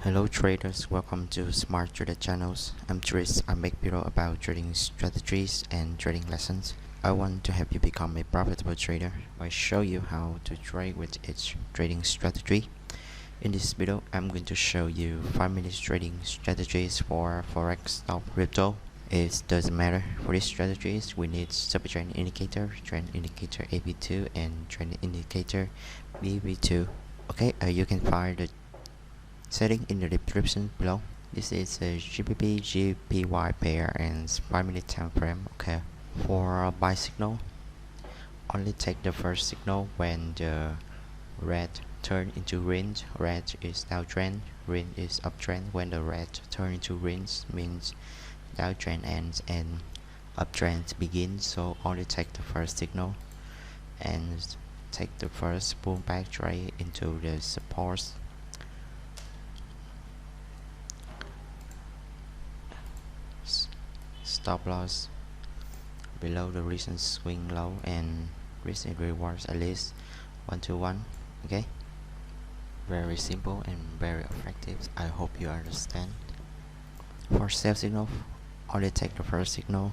Hello traders, welcome to Smart Trader channels. I'm Tris. I make video about trading strategies and trading lessons. I want to help you become a profitable trader. I show you how to trade with each trading strategy. In this video, I'm going to show you 5-minute trading strategies for forex, stock, crypto. It doesn't matter. For these strategies, we need Supertrend indicator, trend indicator AB2, and trend indicator BB2. Okay, you can find the setting in the description below. This is a GBP GPY pair and 5-minute time frame. Okay, for buy signal, only take the first signal when the red turn into green. Red is downtrend, green is uptrend. When the red turn into green means downtrend ends and uptrend begins. So only take the first signal and take the first pullback trade into the supports. Stop loss below the recent swing low and risk and rewards at least 1 to 1. Okay, very simple and very effective. I hope you understand. For sell signal, only take the first signal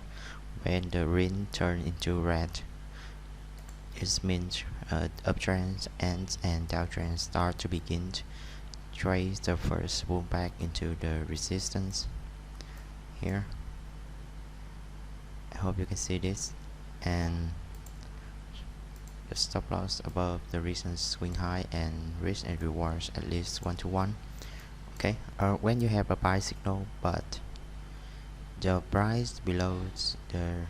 when the green turn into red. It means uptrend ends and downtrend start to begin. Trace the first pullback into the resistance here. I hope you can see this, and the stop loss above the recent swing high and risk and rewards at least 1 to 1. Okay, when you have a buy signal but the price below the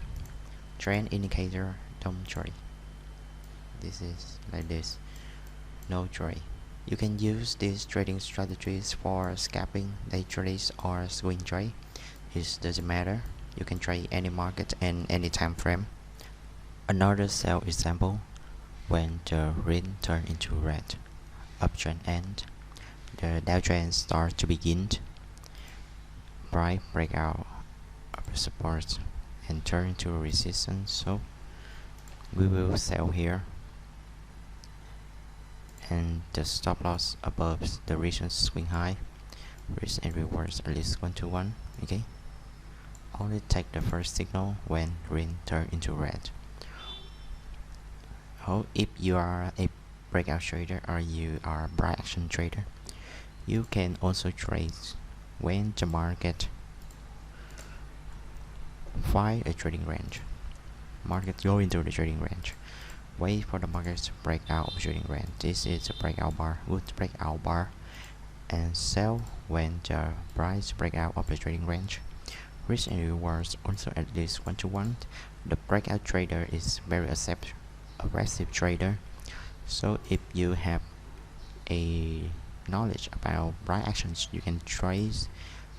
trend indicator, don't trade. This is like this, no trade. You can use these trading strategies for scalping, day trades, or swing trade. It doesn't matter. You can trade any market and any time frame. Another sell example, when the green turn into red, uptrend end, the downtrend starts to begin, price breakout of the support and turn into resistance. So we will sell here, and the stop loss above the recent swing high, risk and rewards at least 1 to 1. Okay, only take the first signal when green turn into red. If you are a breakout trader or you are a buy action trader, you can also trade when the market find a trading range. Market go into the trading range. Wait for the market to break out of trading range. This is a breakout bar, good breakout bar, and sell when the price break out of the trading range. Risk and rewards also at least 1 to 1. The breakout trader is very aggressive trader. So if you have a knowledge about buy actions, you can trade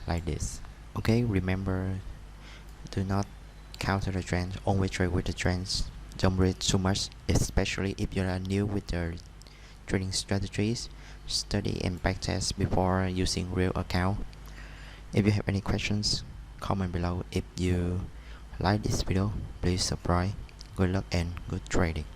like this. Okay, remember, do not counter the trend, only trade with the trends. Don't read too much, especially if you are new with the trading strategies. Study and backtest before using real account. If you have any questions, comment below. If you like this video, please subscribe. Good luck and good trading.